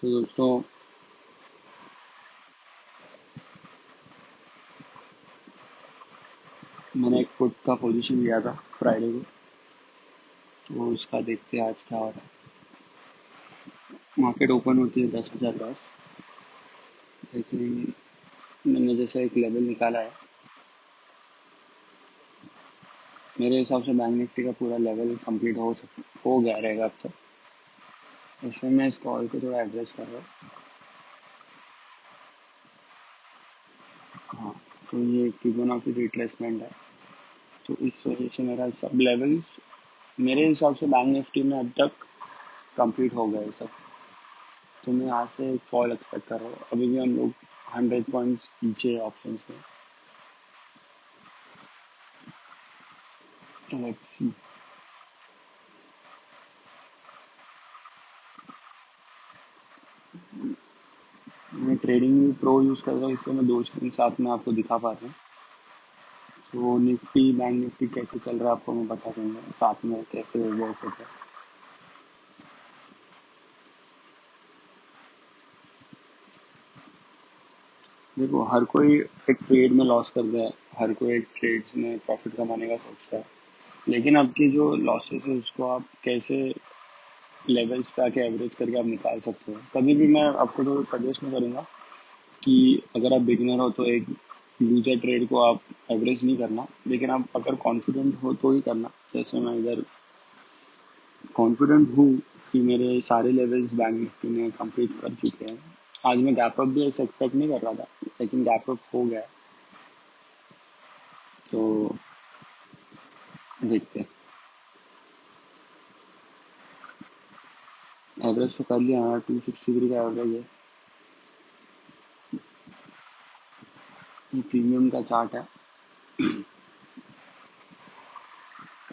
तो दोस्तों, मैंने एक पुट का पोजीशन लिया था फ्राइडे को। तो उसका देखते हैं आज क्या हो रहा है। मार्केट ओपन होती है 10,000 बाद, लेकिन मैंने जैसे एक लेवल निकाला है। मेरे हिसाब से बैंक निफ्टी का पूरा लेवल कंप्लीट हो गया रहेगा अब तक। इसलिए मैं इस कॉल को थोड़ा एड्रेस कर रहा हूँ। हाँ, तो ये फिबोनाची रिट्रेसमेंट है। तो इस वजह से मेरा सब लेवल्स मेरे हिसाब से बैंक निफ्टी में अब तक कंप्लीट हो गए सब। तो मैं यहाँ से फॉल एक्सपेक्ट कर रहा हूँ। अभी भी हम लोग 100 पॉइंट्स पीछे ऑप्शन में। Let's see. मैं ट्रेडिंग प्रो यूज़ कर रहा हूँ, इसलिए मैं दो स्क्रीन साथ में आपको दिखा पा रहा हूँ। तो निफ्टी बैंक निफ्टी कैसे चल रहा है आपको मैं बता दूंगा, साथ में कैसे वर्क होता है। देखो, हर कोई एक ट्रेड में लॉस करता है, हर कोई एक ट्रेड्स में प्रॉफिट कमाने का सोचता है। लेकिन आपकी जो लॉसेस है उसको आप कैसे लेवल्स पे आके एवरेज करके आप निकाल सकते हो। कभी भी मैं आपको तो सजेस्ट नहीं करूँगा कि अगर आप बिगिनर हो तो एक लूजर ट्रेड को आप एवरेज नहीं करना, लेकिन आप अगर कॉन्फिडेंट हो तो ही करना। जैसे मैं इधर कॉन्फिडेंट हूँ कि मेरे सारे लेवल्स बैंक निफ्टी में कंप्लीट कर चुके हैं। आज मैं गैप अप भी ऐसे एक्सपेक्ट नहीं कर रहा था, लेकिन गैप अप हो गया। तो देखते हैं। एवरेज तो कर लिया हमारा 263 का एवरेज है। ये प्रीमियम का चार्ट है।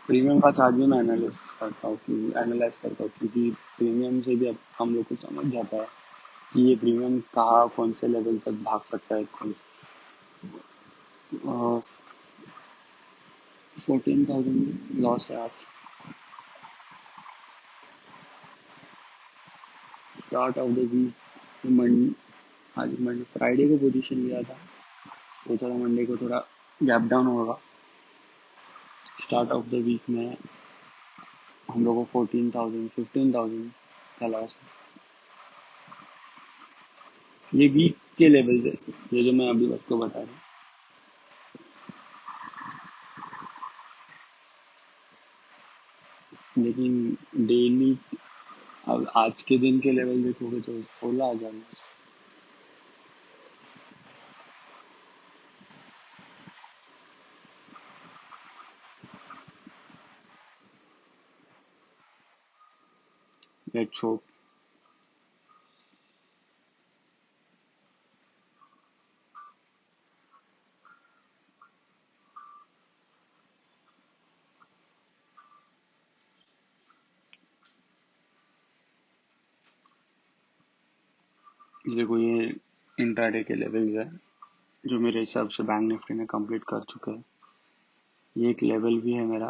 प्रीमियम का चार्ट भी मैं एनालाइज करता हूँ क्योंकि प्रीमियम से भी अब हम लोग को समझ जाता है कि ये प्रीमियम कहाँ कौन से लेवल तक भाग सकता है। 14,000 लॉस है आज। स्टार्ट ऑफ द वीक आज मंडे फ्राइडे को पोजीशन लिया था। सोचा था मंडे को थोड़ा गैप डाउन होगा। स्टार्ट ऑफ द वीक में हम लोग को 14,000 15,000 का लॉस है। ये वीक के लेवल है, ये जो मैं अभी आपको बता रहा हूँ। लेकिन डेली अब आज के दिन के लेवल देखोगे तो 16,000। Let's hope. देखो, ये इंट्राडे के लेवल्स है जो मेरे हिसाब से बैंक निफ्टी ने कंप्लीट कर चुके हैं। ये एक लेवल भी है मेरा।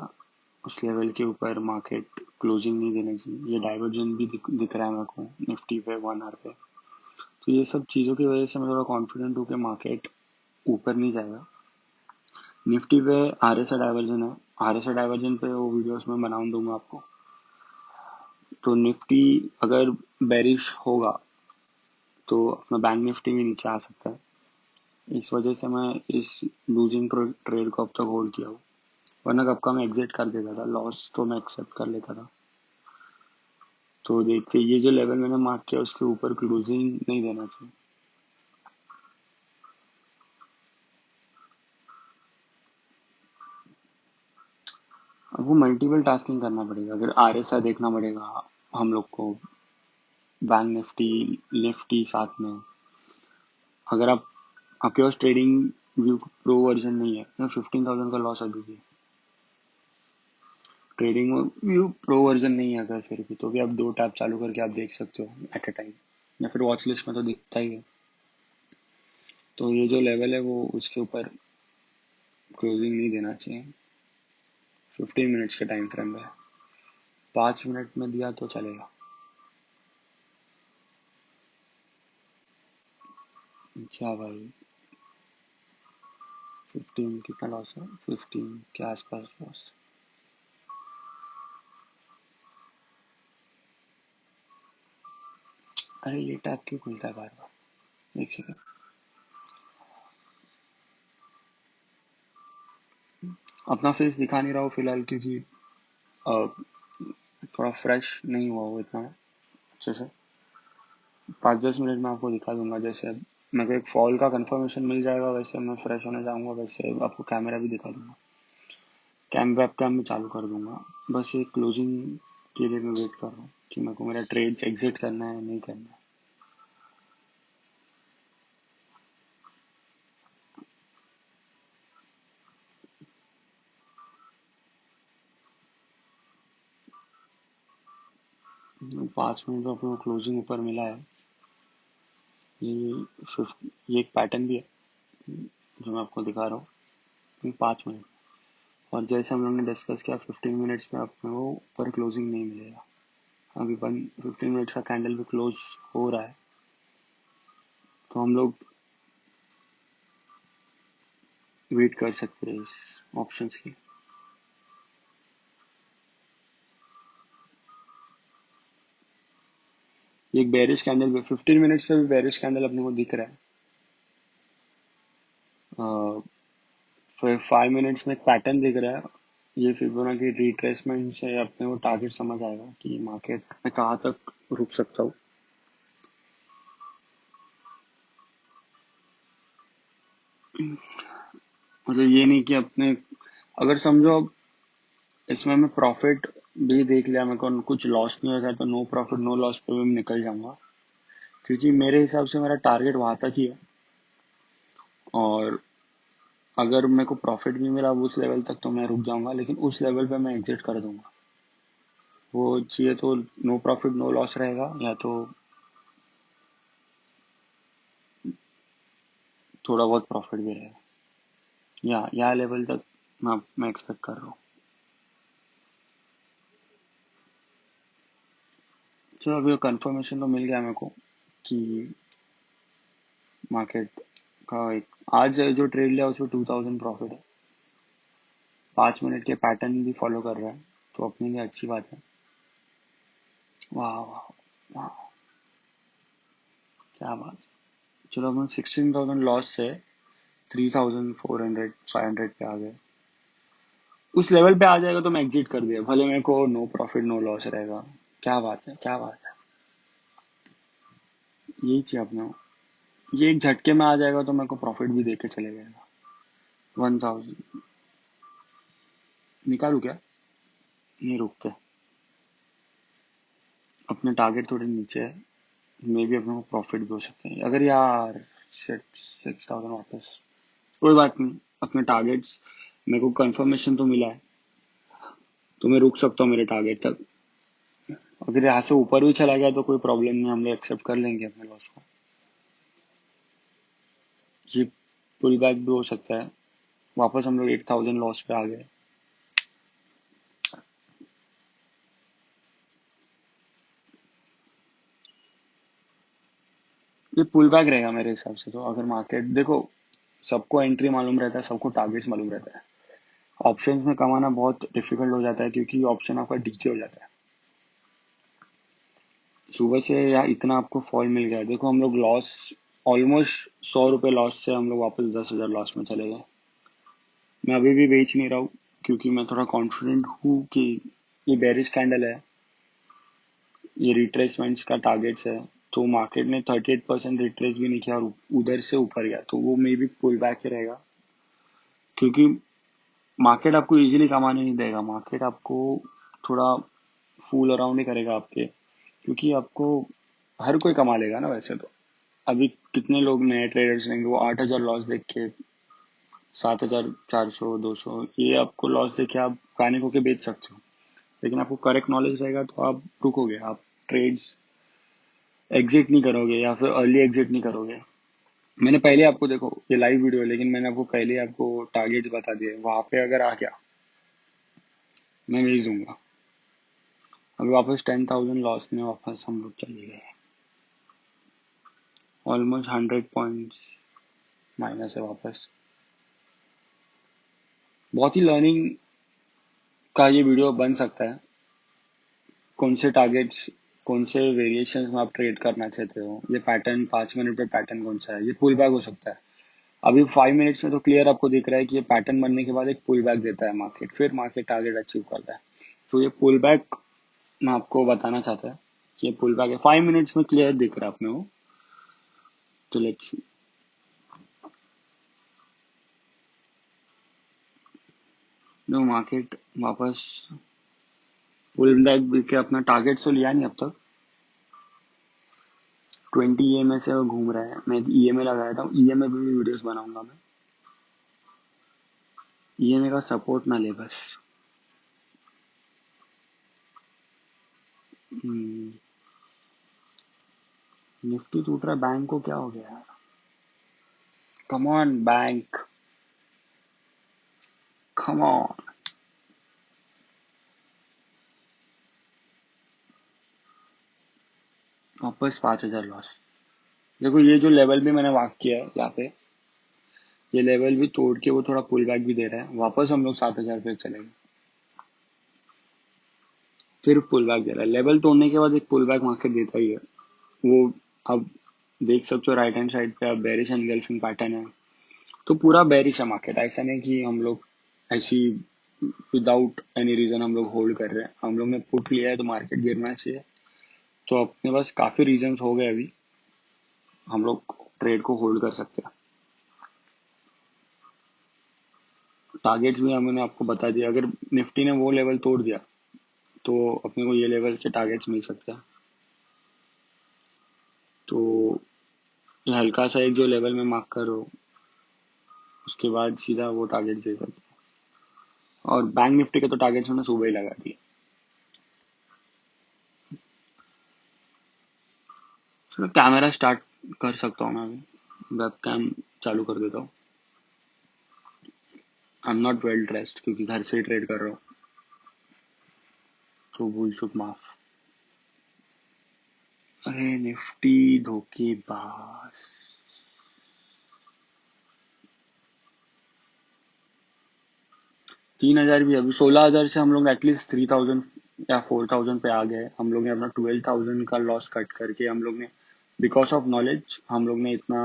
उस लेवल के ऊपर मार्केट क्लोजिंग नहीं देना चाहिए। ये डाइवर्जन भी दिख रहा है मेरे को निफ्टी पे 1 आवर पे। तो ये सब चीज़ों की वजह से मैं थोड़ा कॉन्फिडेंट हूँ कि मार्केट ऊपर नहीं जाएगा। निफ्टी पे RSI डाइवर्जन है। RSI डाइवर्जन पे वो वीडियोस में बना दूंगा आपको। तो निफ्टी अगर बेरिश होगा तो अपना बैंक निफ्टी भी नीचे आ सकता है। इस वजह से मैं इस लूजिंग ट्रेड को अब तक होल्ड किया हूँ। वरना कब का मैं एग्जिट कर देता था, लॉस तो मैं एक्सेप्ट कर लेता था। तो देखते, ये जो लेवल मैंने मार्क किया उसके ऊपर क्लोजिंग नहीं देना चाहिए। अब वो मल्टीपल टास्किंग करना पड़ेगा, अगर RSI देखना पड़ेगा हम लोग को, बैंक निफ्टी निफ्टी साथ में। अगर आपके पास ट्रेडिंग व्यू प्रो वर्जन नहीं है तो 15,000 का लॉस अभी भी। ट्रेडिंग व्यू प्रो वर्जन नहीं है अगर, फिर भी तो भी आप 2 टैब चालू करके आप देख सकते हो एट अ टाइम, या फिर वॉच लिस्ट में तो दिखता ही है। तो ये जो लेवल है वो उसके ऊपर क्लोजिंग नहीं देना चाहिए। 15 मिनट्स के टाइम फ्रेम में 5 मिनट में दिया तो चलेगा। अच्छा भाई, 15 कितना लॉस है, 15 के आसपास लॉस। अरे ये टैब क्यों खुलता है बार बार, एक सेकंड। अपना फेस दिखा नहीं रहा हूँ फिलहाल, क्योंकि थोड़ा फ्रेश नहीं हुआ वो इतना अच्छे से। 5-10 मिनट में आपको दिखा दूंगा, जैसे मेरे को एक फॉल का कंफर्मेशन मिल जाएगा वैसे मैं फ्रेश होने जाऊंगा, वैसे आपको कैमरा भी दिखा दूंगा, वेब कैम भी चालू कर दूंगा। बस ये क्लोजिंग के लिए मैं वेट कर रहा हूँ कि मेरे को मेरा ट्रेड्स एग्जिट करना है नहीं करना है। 5 मिनट का अपना क्लोजिंग ऊपर मिला है। ये ये एक पैटर्न भी है जो मैं आपको दिखा रहा हूँ, 5 मिनट। और जैसे हम लोग ने डिस्कस किया 15 मिनट्स में अपने को ऊपर क्लोजिंग नहीं मिलेगा। अभी 15 मिनट्स का कैंडल भी क्लोज हो रहा है, तो हम लोग वेट कर सकते हैं इस ऑप्शंस की। ये एक बेरिश कैंडल भी 15 मिनट्स पे भी बेरिश कैंडल अपने को दिख रहा है। 5 मिनट्स में एक पैटर्न दिख रहा है। ये फिबोनाची रिट्रेसमेंट से अपने को टारगेट समझ आएगा कि मार्केट में कहाँ तक रुक सकता हूँ। मतलब ये नहीं कि अपने, अगर समझो अब इसमें मैं प्रॉफिट भी देख लिया, मेरे को कुछ लॉस नहीं होता तो नो प्रॉफिट नो लॉस पे भी मैं निकल जाऊंगा, क्योंकि मेरे हिसाब से मेरा टारगेट वहां तक ही है। और अगर मेरे को प्रॉफिट भी मिला उस लेवल तक तो मैं रुक जाऊंगा, लेकिन उस लेवल पे मैं एग्जिट कर दूंगा। वो चाहिए तो नो प्रॉफिट नो लॉस रहेगा, या तो थोड़ा बहुत प्रॉफिट भी रहेगा। या लेवल तक मैं एक्सपेक्ट कर रहा हूँ। चलो अभी कंफर्मेशन तो मिल गया मेरे को कि मार्केट का एक आज जो ट्रेड लिया उसमें 2000 प्रॉफिट है। 5 मिनट के पैटर्न भी फॉलो कर रहा है, तो अपने लिए अच्छी बात है। वाह वाह वाह, क्या बात। चलो हम 16,000 लॉस से 3,400 500 पे आ गए। उस लेवल पे आ जाएगा तो मैं एग्जिट कर दिया, भले मेरे को नो प्रॉफिट नो लॉस रहेगा। क्या बात है, क्या बात है। यही चाहिए अपने को। ये एक झटके में आ जाएगा तो मेरे को प्रॉफिट भी देके चले जाएगा। 1000 निकालू क्या, नहीं रुकते। अपने टारगेट थोड़े नीचे है, मे भी अपने को प्रॉफिट भी हो सकते हैं। अगर यार शिट 6,000 वापस, कोई बात नहीं। अपने टारगेट्स, मेरे को कंफर्मेशन तो मिला है, तो मैं रुक सकता हूँ मेरे टारगेट तक। अगर यहाँ से ऊपर भी चला गया तो कोई प्रॉब्लम नहीं, हम लोग एक्सेप्ट कर लेंगे अपने लॉस को। ये पुल बैक भी हो सकता है, वापस हम लोग 8,000 लॉस पे आ गए। ये पुल बैक रहेगा मेरे हिसाब से। तो अगर मार्केट देखो, सबको एंट्री मालूम रहता है, सबको टारगेट्स मालूम रहता है। ऑप्शंस में कमाना बहुत डिफिकल्ट हो जाता है, क्योंकि ऑप्शन आपका डीके हो जाता है। सुबह से या इतना आपको फॉल मिल गया, देखो हम लोग लॉस ऑलमोस्ट 100 रुपये लॉस से हम लोग वापस 10,000 लॉस में चले गए। मैं अभी भी बेच नहीं रहा हूँ, क्योंकि मैं थोड़ा कॉन्फिडेंट हूँ कि ये बेरिश कैंडल है, ये रिट्रेसमेंट्स का टारगेट्स है। तो मार्केट ने 38% रिट्रेस भी नहीं किया और उधर से ऊपर गया, तो वो मे बी पुल बैक ही रहेगा। क्योंकि मार्केट आपको इजीली कमाने नहीं देगा, मार्केट आपको थोड़ा फूल अराउंड ही करेगा आपके, क्योंकि आपको हर कोई कमा लेगा ना वैसे तो। अभी कितने लोग नए ट्रेडर्स रहेंगे, वो 8,000 लॉस देख के 7,400 200 ये आपको लॉस देख के आप पैनिक होके बेच सकते हो। लेकिन आपको करेक्ट नॉलेज रहेगा तो आप रुकोगे, आप ट्रेड्स एग्जिट नहीं करोगे या फिर अर्ली एग्जिट नहीं करोगे। मैंने पहले आपको, देखो ये लाइव वीडियो है लेकिन मैंने आपको पहले आपको टारगेट बता दिए, वहां पे अगर आ गया मैं भेज दूंगा। अभी वापस 10,000 लॉस में वापस हम लोग चले गए। ऑलमोस्ट 100 पॉइंट्स माइनस है वापस। बहुत ही लर्निंग का ये वीडियो बन सकता है। कौन से टारगेट्स, कौन से वेरिएशंस में आप ट्रेड करना चाहते हो, ये पैटर्न 5 मिनट पे पैटर्न कौन सा है, ये पुल बैक हो सकता है। अभी 5 मिनट्स में तो क्लियर आपको दिख रहा है कि ये पैटर्न बनने के बाद एक पुल बैक देता है मार्केट, फिर मार्केट टारगेट अचीव करता है। तो ये पुल बैक मैं आपको बताना चाहता है कि ये पुल बैक है। 5 मिनट्स में क्लियर दिख रहा है अपने को। तो लेट्स नो, मार्केट वापस पुल बैक के अपना टारगेट तो लिया नहीं अब तक। 20 EMA से वो घूम रहा है। मैं EMA लगाया था, EMA पे भी वीडियोस बनाऊंगा मैं। EMA का सपोर्ट ना ले बस। निफ्टी टूट रहा है, बैंक को क्या हो गया यार? Come on bank, come on. वापस 5,000 लॉस। देखो ये जो लेवल भी मैंने मार्क किया है यहाँ पे, ये लेवल भी तोड़ के वो थोड़ा पुल बैक भी दे रहा है। वापस हम लोग 7,000 पे चलेंगे, फिर पुल बैक दे रहा है। लेवल तोड़ने के बाद एक पुल बैक मार्केट देता ही है वो। अब देख सकते हो राइट हैंड साइड पे, अब बेरिश एनगल्फिंग पैटर्न है। तो पूरा बेरिश है मार्केट। ऐसा नहीं कि हम लोग ऐसी विदाउट एनी रीजन हम लोग होल्ड कर रहे हैं। हम लोग ने पुट लिया है तो मार्केट गिरना चाहिए। तो अपने पास काफी रीजंस हो गए, अभी हम लोग ट्रेड को होल्ड कर सकते हैं। टारगेट्स भी हमने आपको बता दिया। अगर निफ्टी ने वो लेवल तोड़ दिया तो अपने को ये लेवल के टारगेट्स मिल सकते हैं। तो ये हल्का सा एक जो लेवल में मार्क करो, उसके बाद सीधा वो टारगेट दे सकते हैं। और बैंक निफ्टी के तो टारगेट्स मैंने सुबह ही लगा दिए। चलो कैमरा स्टार्ट कर सकता हूँ मैं अभी। वेब कैम चालू कर देता हूँ। I am not well dressed क्योंकि घर से ही ट्रेड कर रहा हूँ, तो भूल चूक माफ। अरे निफ्टी धोखेबाज। 3,000 भी, अभी 16,000 से हम लोग एटलीस्ट 3,000 या 4,000 पे आ गए। हम लोग ने अपना 12,000 का लॉस कट करके, हम लोग ने बिकॉज ऑफ नॉलेज हम लोग ने इतना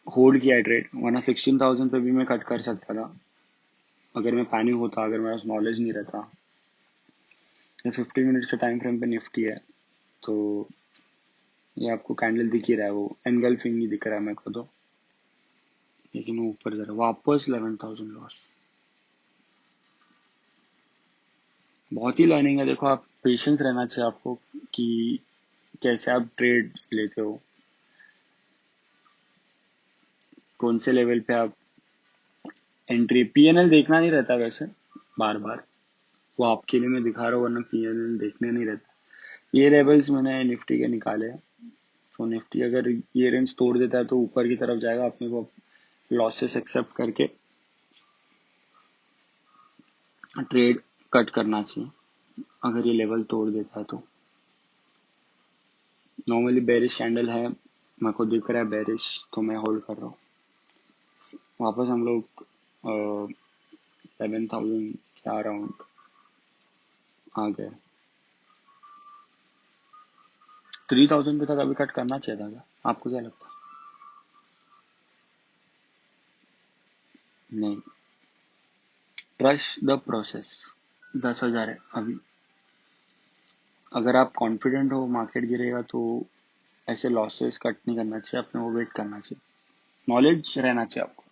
होल्ड किया है ट्रेड। वरना 16,000 पे भी मैं कट कर सकता था अगर मैं पैनिक होता, अगर मेरा नॉलेज नहीं रहता। ये 50 मिनट्स के टाइम फ्रेम पे निफ्टी है। तो ये आपको कैंडल दिख ही रहा है, वो एनगल्फिंग नहीं दिख रहा है मेरे को तो, लेकिन वो ऊपर जरा वापस 11,000 लॉस। बहुत ही लर्निंग है। देखो आप पेशेंस रहना चाहिए आपको कि कैसे आप ट्रेड लेते हो, कौन से लेवल पे आप एंट्री। पीएनएल देखना नहीं रहता वैसे बार बार, वो आपके लिए मैं दिखा रहा हूँ, वरना पीएनएल देखने नहीं रहता। ये लेवल्स मैंने निफ्टी के निकाले हैं। तो निफ्टी अगर ये रेंज तोड़ देता है तो ऊपर की तरफ जाएगा। अपने को लॉसेस एक्सेप्ट करके ट्रेड कट करना चाहिए अगर ये लेवल तोड़ देता है तो। नॉर्मली बेरिश कैंडल है, मेरे को दिख रहा है बेरिश, तो मैं होल्ड कर रहा हूँ। वापस हम लोग 11,000 के अराउंड आ गए। 3,000 पे तक अभी कट करना चाहिए था क्या? आपको क्या लगता है? नहीं, ट्रस्ट द प्रोसेस। 10,000 है अभी। अगर आप कॉन्फिडेंट हो मार्केट गिरेगा तो ऐसे लॉसेस कट नहीं करना चाहिए, अपने को वेट करना चाहिए। नॉलेज रहना चाहिए आपको।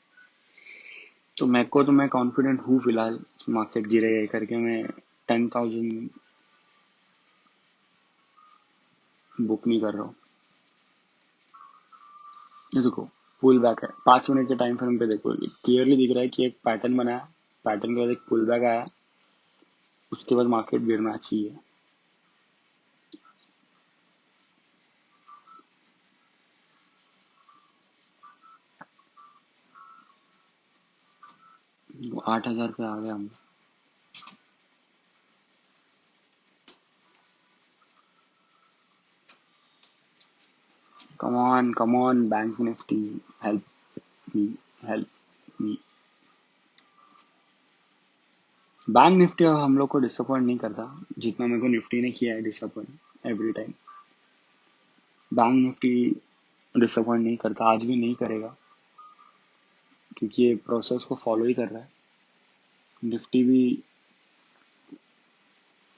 तो मैं कॉन्फिडेंट हूँ फिलहाल कि मार्केट गिरेगा ये करके मैं 10,000 बुक नहीं कर रहा हूँ। ये देखो पुल बैक है। 5 मिनट के टाइम फ्रेम पे देखो, क्लियरली दिख रहा है कि एक पैटर्न बनाया, पैटर्न के बाद एक पुल बैक आया, उसके बाद मार्केट गिरना चाहिए। तो 8,000 पे आ गया हम। come on, Bank Nifty, me, help me. Bank Nifty हम लोग को डिसअपॉइंट नहीं करता जितना मेरे को निफ्टी ने किया है disappoint every time. Bank Nifty disappoint नहीं करता, आज भी नहीं करेगा, क्योंकि ये प्रोसेस को फॉलो ही कर रहा है। निफ्टी भी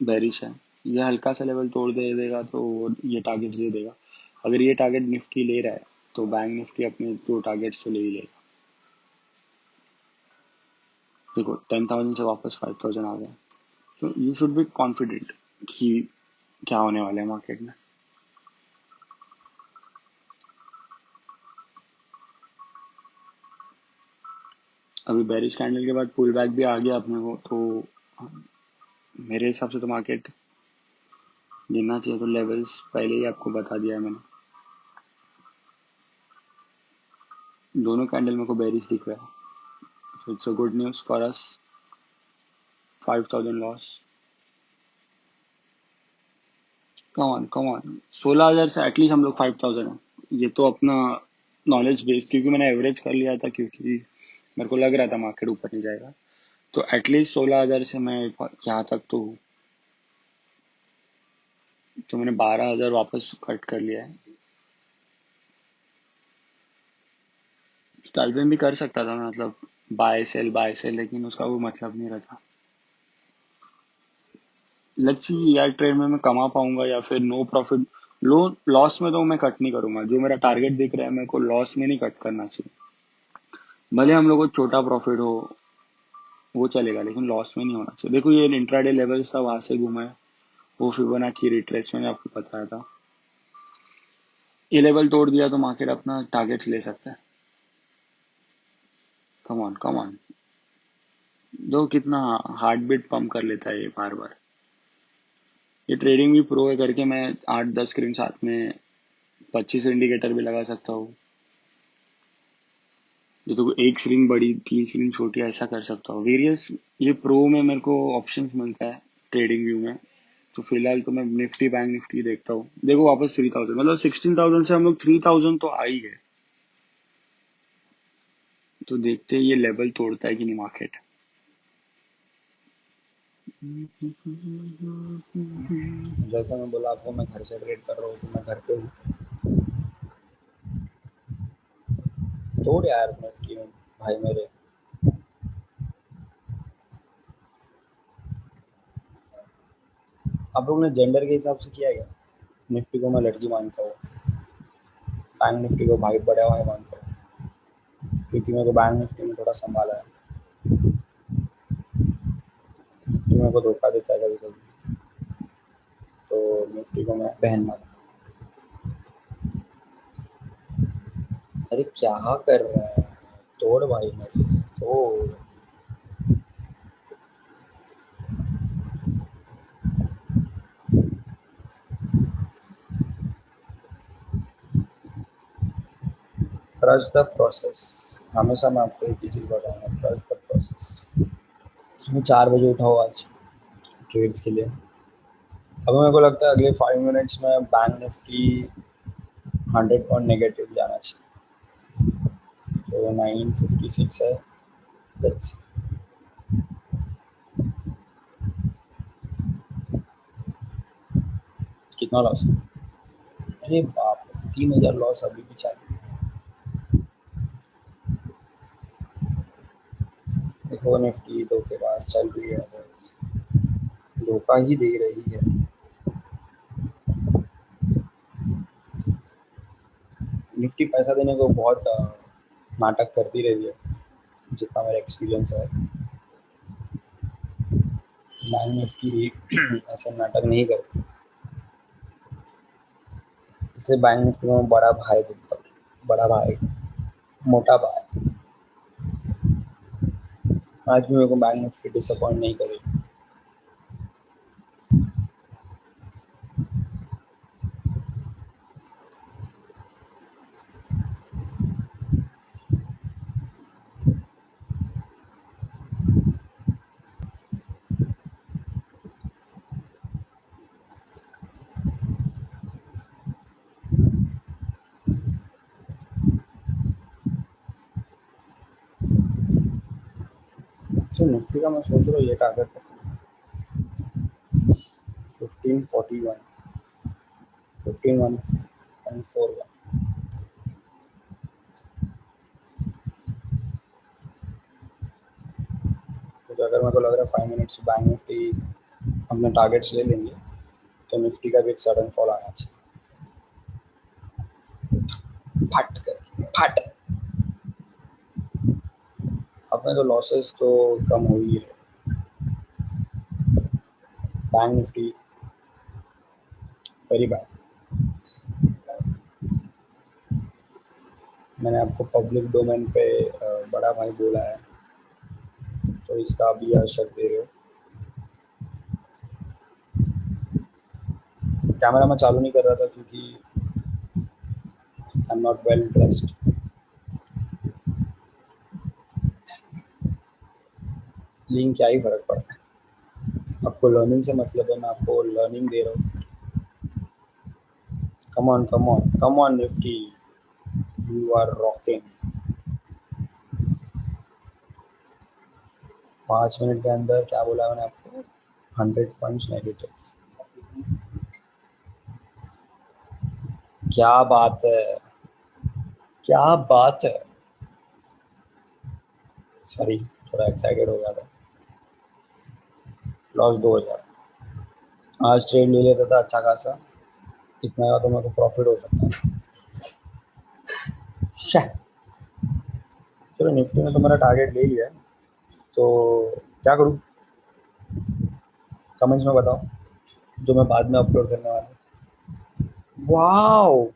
बेरिश है, ये हल्का सा लेवल तोड़ दे देगा तो ये टारगेट दे देगा। अगर ये टारगेट निफ्टी ले रहा है तो बैंक निफ्टी अपने 2 टारगेट्स तो ले ही लेगा। देखो 10,000 से वापस 5,000 आ गया, तो यू शुड बी कॉन्फिडेंट कि क्या होने वाला है मार्केट में। अभी बेरिश कैंडल के बाद पुल बैक भी आ गया अपने को, तो मेरे हिसाब से तो मार्केट गिरना चाहिए। तो लेवल्स पहले ही आपको बता दिया है मैंने। दोनों कैंडल मेरे को बेरिश दिख रहा है, so it's a good news for us. 5,000 loss, come on 16,000 से एटलीस्ट हम लोग 5,000 है। ये तो अपना नॉलेज बेस, क्योंकि मैंने एवरेज कर लिया था, क्योंकि मेरे को लग रहा था मार्केट ऊपर नहीं जाएगा। तो एटलीस्ट 16,000 से मैं यहाँ तक तो हूँ, तो मैंने 12,000 वापस कट कर लिया है। स्कैल्पिंग में भी कर सकता था, मतलब बाय सेल, लेकिन उसका वो मतलब नहीं रहता। लेट्स सी यार, ट्रेड में मैं कमा पाऊंगा या फिर नो प्रॉफिट। लो लॉस में तो मैं कट नहीं करूंगा, जो मेरा टारगेट दिख रहा है मेरे को लॉस में नहीं कट करना चाहिए। भले हम लोग को छोटा प्रॉफिट हो वो चलेगा, लेकिन लॉस में नहीं होना चाहिए। देखो ये इंट्राडे लेवल्स था, वहां से घूमा है, वो फिबोनाची रिट्रेस मैंने आपको बताया था। ये लेवल तोड़ दिया तो मार्केट अपना टारगेट्स ले सकता है। कम ऑन, दो कितना हार्ट बीट पंप कर लेता है ये बार बार। ये ट्रेडिंग भी प्रो है करके मैं 8-10 स्क्रीन साथ में 25 इंडिकेटर भी लगा सकता हूँ। ये तो एक स्क्रीन बड़ी 3 स्क्रीन छोटी ऐसा कर सकता हूँ वेरियस। ये प्रो में मेरे को ऑप्शंस मिलता है ट्रेडिंग व्यू में। तो फिलहाल तो मैं निफ्टी बैंक निफ्टी देखता हूँ। देखो वापस 3,000, मतलब 16,000 से हम लोग 3,000 तो आ ही गए। तो देखते हैं ये लेवल तोड़ता है कि नहीं मार्केट। जैसा मैं बोला आपको, मैं घर से ट्रेड कर रहा हूँ, तो मैं घर पे हूँ। तोड़ यार निफ्टी में भाई मेरे। आप लोग ने जेंडर के हिसाब से किया क्या? निफ्टी को मैं लड़की मानता हूँ, बैंक निफ्टी को भाई बड़ा भाई मानता हूँ, क्योंकि मेरे को बैंक निफ्टी में थोड़ा संभाला है। निफ्टी मेरे को धोखा देता है कभी कभी, तो निफ्टी को मैं बहन मानता हूँ। अरे क्या कर रहे हैं, तोड़ भाई मेरे, तोड़। Trust the process. हमेशा मैं आपको एक ही चीज़ बताऊंगा, ट्रस्ट द प्रोसेस। सुबह 4 बजे उठाओ आज ट्रेड्स के लिए। अब मेरे को लगता है अगले 5 मिनट्स में बैंक निफ्टी 100 पॉइंट नेगेटिव जाना चाहिए। तो 956 है। लेट्स कितना लॉस है। अरे बाप रे, 3,000 लॉस अभी भी चालू है। देखो निफ्टी धोखेबाज चल रही है बस, धोखा ही दे रही है। निफ्टी पैसा देने को बहुत नाटक करती रही है, जितना मेरा एक्सपीरियंस है। बैंक निफ्टी ऐसा नाटक नहीं करती। इससे बैंक निफ्टी में बड़ा भाई बोलता हूँ, बड़ा भाई, मोटा भाई। आज भी मेरे को बैंक निफ्टी डिसअपॉइंट नहीं करेगी। तो निफ्टी का मैं सोच रहा हूँ ये टारगेट 1541 1541 तो अगर मेरे को लग रहा है 5 मिनट्स बैंक निफ्टी अपने टारगेट्स ले लेंगे तो निफ्टी का भी एक सडन फॉल आना चाहिए, फट कर फट। अपने तो लॉसेस तो कम हो ही रहे, बैंक निफ्टी वेरी बैड। मैंने आपको पब्लिक डोमेन पे बड़ा भाई बोला है, तो इसका भी असर दे रहे हो। कैमरा मैं चालू नहीं कर रहा था क्योंकि I am not well dressed. लेकिन क्या ही फर्क पड़ता है, आपको लर्निंग से मतलब है, मैं आपको लर्निंग दे रहा हूँ। Come on come on come on Nifty, you are rocking. 5 minute के अंदर क्या बोला मैंने आपको, 100 पॉइंट्स नेगेटिव। क्या बात है, क्या बात है। सॉरी, थोड़ा एक्साइटेड हो गया था। लॉस 2000। आज ट्रेड ले लेता था अच्छा खासा, इतना का तो मेरे को प्रॉफिट हो सकता है। शह। चलो निफ्टी में तो मेरा टारगेट ले लिया है, तो क्या करूँ कमेंट्स में बताओ, जो मैं बाद में अपलोड करने वाला हूँ। वाओ,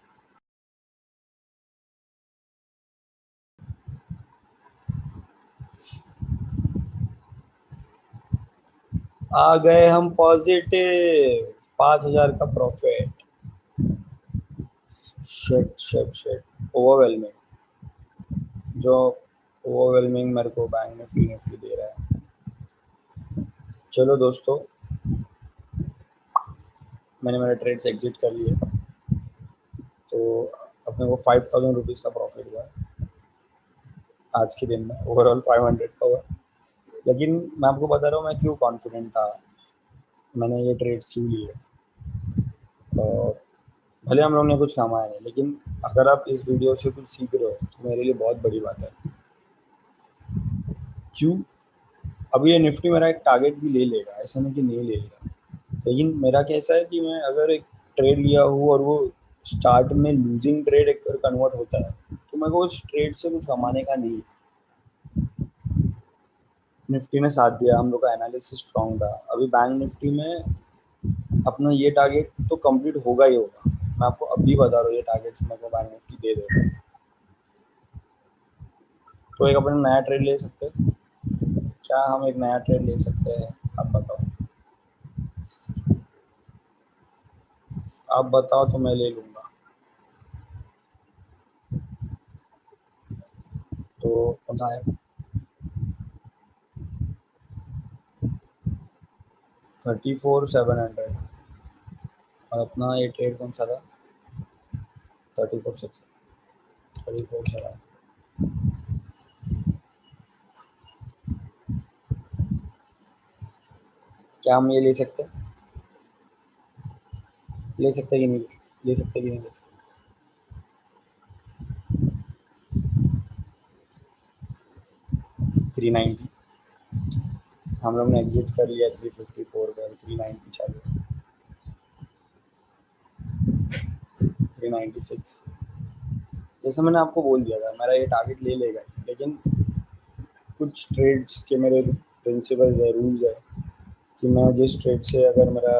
आ गए हम पॉजिटिव, 5,000 का profit. Shit shit shit, overwhelming. जो ओवरवेलमिंग मेरे को बैंक निफ्टी दे रहा है। चलो दोस्तों, मैंने मेरा ट्रेड्स एग्जिट कर लिए, तो अपने को 5,000 रुपीज़ का प्रॉफिट हुआ है आज के दिन में। ओवरऑल 500 का हुआ। लेकिन मैं आपको बता रहा हूँ मैं क्यों कॉन्फिडेंट था, मैंने ये ट्रेड्स क्यों लिए। तो भले हम लोग ने कुछ कमाया नहीं, लेकिन अगर आप इस वीडियो से कुछ सीख रहे हो तो मेरे लिए बहुत बड़ी बात है। क्यों, अभी ये निफ्टी मेरा एक टारगेट भी ले लेगा, ऐसा नहीं कि नहीं ले लेगा, लेकिन मेरा कैसा है कि मैं अगर एक ट्रेड लिया हूँ और वो स्टार्ट में लूजिंग ट्रेड एक कन्वर्ट होता है, तो मेरे को उस ट्रेड से कुछ कमाने का नहीं। निफ्टी ने साथ दिया, हम लोग का एनालिसिस स्ट्रांग था। अभी बैंक निफ्टी में अपना ये टारगेट तो कंप्लीट होगा ही होगा, मैं आपको अभी बता रहा हूँ, ये टारगेट मेरे को बैंक निफ्टी दे देगा। तो एक अपन नया ट्रेड ले सकते हैं, क्या हम एक नया ट्रेड ले सकते हैं, आप बताओ। आप बताओ तो मैं ले लूँगा। तो कौन सा है, 34,700, और अपना ये ट्रेड कौन सा था, 34,600, 34,700। क्या हम ये ले सकते हैं, ले सकते कि नहीं ले सकते कि नहीं ले सकते। 390, हम लोग ने एग्जिट कर लिया 354 का, 390 चाहिए, 396। जैसे मैंने आपको बोल दिया था मेरा ये टारगेट ले लेगा, लेकिन कुछ ट्रेड्स के मेरे प्रिंसिपल्स है, रूल्स है, कि मैं जिस ट्रेड से अगर मेरा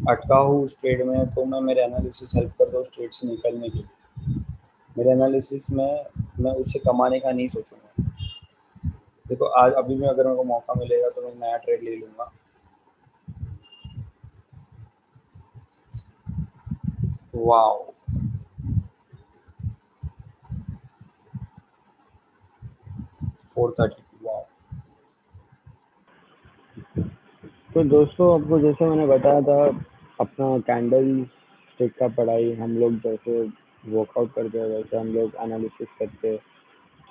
अटका हूँ उस ट्रेड में, तो मैं मेरे एनालिसिस हेल्प करता हूँ उस ट्रेड से निकलने के लिए। मेरे एनालिसिस में मैं उससे कमाने का नहीं सोचूंगा। देखो आज अभी में अगर मेरे को मौका मिलेगा तो मैं नया ट्रेड ले लूँगा। Wow, 432, wow. तो दोस्तों आपको जैसे मैंने बताया था, अपना कैंडल स्टिक का पढ़ाई हम लोग जैसे वर्कआउट करते हैं वैसे हम लोग एनालिसिस करते हैं।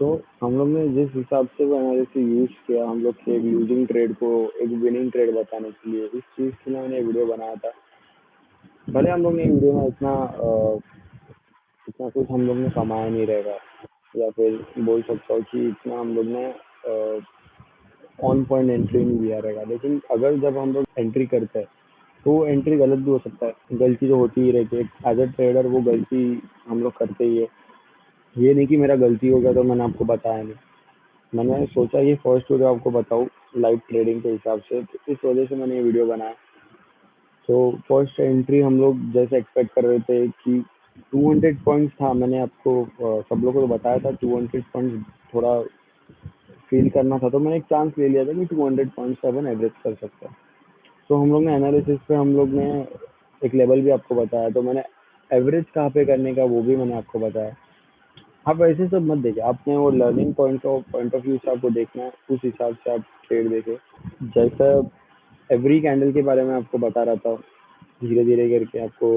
तो हम लोग ने जिस हिसाब से वो एनालिसिस यूज़ किया, हम लोग के एक लूजिंग ट्रेड को एक विनिंग ट्रेड बताने के लिए, इस चीज़ के लिए मैंने वीडियो बनाया था। भले हम लोग ने वीडियो में इतना कुछ हम लोग ने कमाया नहीं रहेगा, या फिर बोल सकता हूँ कि इतना हम लोग ने ऑन पॉइंट एंट्री नहीं लिया रहेगा, लेकिन अगर जब हम लोग एंट्री करते हैं तो वो एंट्री गलत भी हो सकता है। गलती तो होती ही रहती है, एज अ ट्रेडर वो गलती हम लोग करते ही है। ये नहीं कि मेरा गलती हो गया तो मैंने आपको बताया नहीं। मैंने सोचा ये फर्स्ट वीडियो आपको बताऊँ लाइव ट्रेडिंग के हिसाब से, तो इस वजह से मैंने ये वीडियो बनाया। तो फर्स्ट एंट्री हम लोग जैसे एक्सपेक्ट कर रहे थे कि 200 पॉइंट्स था। मैंने आपको सब लोगों को तो बताया था 200 पॉइंट्स थोड़ा फील करना था, तो मैंने एक चांस ले लिया था कि 200 पॉइंट्स का अपन एवरेज कर सकते हैं। तो हम लोग ने एनालिसिस पे हम लोग ने एक लेवल भी आपको बताया, तो मैंने एवरेज कहाँ पे करने का वो भी मैंने आपको बताया। आप ऐसे सब मत देखिए, आपने वो लर्निंग पॉइंट ऑफ व्यू से आपको देखना है, उस हिसाब से आप ट्रेड देखें। जैसा एवरी कैंडल के बारे में आपको बता रहा था, धीरे धीरे करके आपको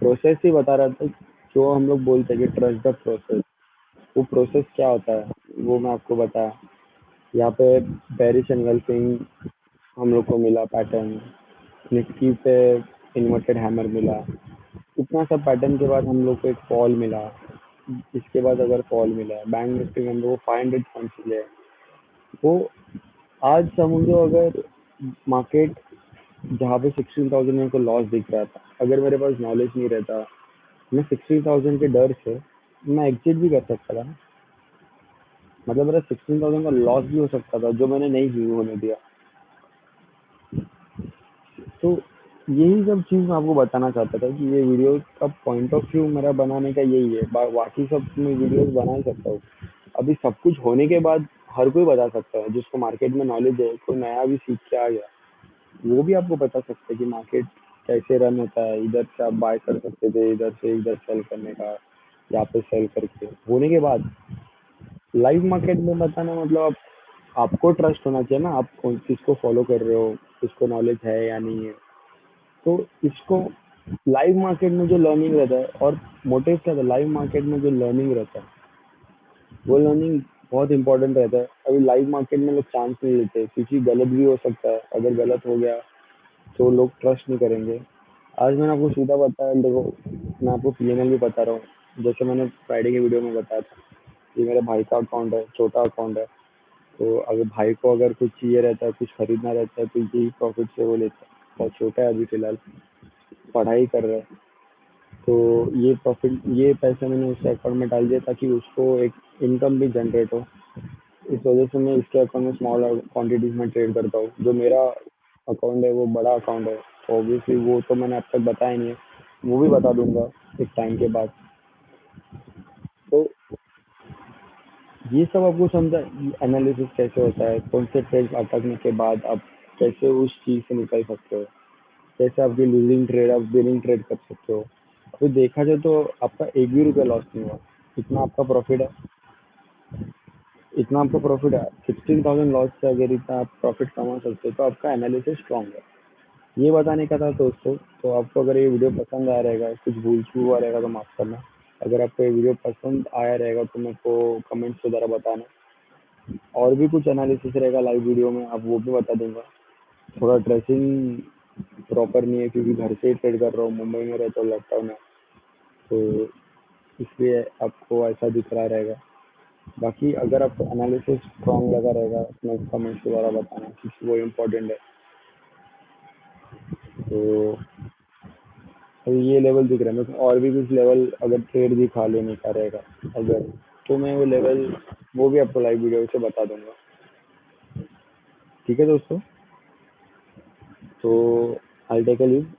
प्रोसेस ही बता रहा था। जो हम लोग बोलते हैं कि ट्रस्ट द प्रोसेस, वो प्रोसेस क्या होता है वो मैं आपको बताया। यहाँ पे बेरिश एंगल्फिंग हम लोग को मिला पैटर्न, निफ्टी पे इन्वर्टेड हैमर मिला। इतना सब पैटर्न के बाद हम लोग को एक फॉल मिला। इसके बाद अगर फॉल मिला है, बैंक निफ्टी में हम लोग को 500 पॉइंट्स मिले। वो आज समझो अगर मार्केट जहाँ पे 16,000 मेरे को लॉस दिख रहा था, अगर मेरे पास नॉलेज नहीं रहता, मैं 16,000 के डर से मैं एग्जिट भी कर सकता था ना। मतलब मेरा 16,000 का लॉस भी हो सकता था, जो मैंने नहीं होने दिया। तो यही सब चीज़ मैं आपको बताना चाहता था कि ये वीडियो का पॉइंट ऑफ व्यू मेरा बनाने का यही है। बाकी सब मैं वीडियोस बना ही सकता हूँ। अभी सब कुछ होने के बाद हर कोई बता सकता है, जिसको मार्केट में नॉलेज है, कोई नया भी सीख के आ गया, वो भी आपको बता सकता है कि मार्केट कैसे रन होता है। इधर से आप बाय कर सकते थे, इधर से इधर सेल करने का, यहाँ पे सेल करके होने के बाद लाइव मार्केट में बताना, मतलब आपको ट्रस्ट होना चाहिए ना, आप कौन किसको फॉलो कर रहे हो, किसको नॉलेज है या नहीं है। तो इसको लाइव मार्केट में जो लर्निंग रहता है, और मोटिव क्या था, लाइव मार्केट में जो लर्निंग रहता है वो लर्निंग बहुत इंपॉर्टेंट रहता है। अभी लाइव मार्केट में लोग चांस नहीं लेते, क्योंकि गलत भी हो सकता है। अगर गलत हो गया तो लोग ट्रस्ट नहीं करेंगे। आज मैंने आपको सीधा बताया, देखो मैं आपको पीएनएल भी बता रहा हूँ, जैसे मैंने फ्राइडे की वीडियो में बताया था। ये मेरे भाई का अकाउंट है, छोटा अकाउंट है। तो अगर भाई को अगर कुछ चाहिए रहता है, कुछ खरीदना रहता है, तो यही प्रॉफिट से वो लेता है। बहुत छोटा है अभी फिलहाल, पढ़ाई कर रहा है। तो ये प्रॉफिट, ये पैसे मैंने उसके अकाउंट में डाल दिया ताकि उसको एक इनकम भी जनरेट हो। इस वजह से मैं इसके अकाउंट में स्मॉल क्वांटिटीज में ट्रेड करता हूँ। जो मेरा अकाउंट है वो बड़ा अकाउंट है, तो ऑब्वियसली वो तो मैंने अब तक बताया नहीं है, वो भी बता दूंगा एक टाइम के बाद। तो ये सब आपको समझा एनालिसिस कैसे होता है, कौन से ट्रेड अटकने के बाद आप कैसे उस चीज़ से निकल सकते हो, कैसे आपकी लूजिंग ट्रेड आप विनिंग ट्रेड कर सकते हो। तो देखा जाए तो आपका एक भी रुपया लॉस नहीं हुआ। इतना आपका प्रॉफिट है, इतना आपका प्रॉफिट है। 16,000 लॉस से अगर इतना आप प्रॉफिट कमा सकते हो तो आपका एनालिसिस स्ट्रांग है। ये बताने का था दोस्तों। तो आपको अगर ये वीडियो पसंद आया रहेगा, कुछ भूल चूक हुआ रहेगा तो माफ़ करना। अगर आपको ये वीडियो पसंद आया रहेगा तो मेरे को कमेंट्स के द्वारा बताना। और भी कुछ एनालिसिस रहेगा लाइव वीडियो में, आप वो भी बता दूंगा। थोड़ा ड्रेसिंग प्रॉपर नहीं है, क्योंकि घर से ही ट्रेड कर रहा हूँ, मुंबई में रहता हूँ लॉकडाउन है, तो इसलिए आपको ऐसा दिख रहा रहेगा। बाकी अगर आपको एनालिसिस स्ट्रांग लगा रहेगा अपने कमेंट्स के द्वारा बताना, क्योंकि वो इम्पोर्टेंट है। तो अभी ये लेवल दिख रहा है, मैं और भी कुछ लेवल अगर ट्रेड दिखा लेने का रहेगा अगर, तो मैं वो लेवल वो भी आपको लाइव वीडियो से बता दूंगा। ठीक है दोस्तों, तो आई टेक अ लीव।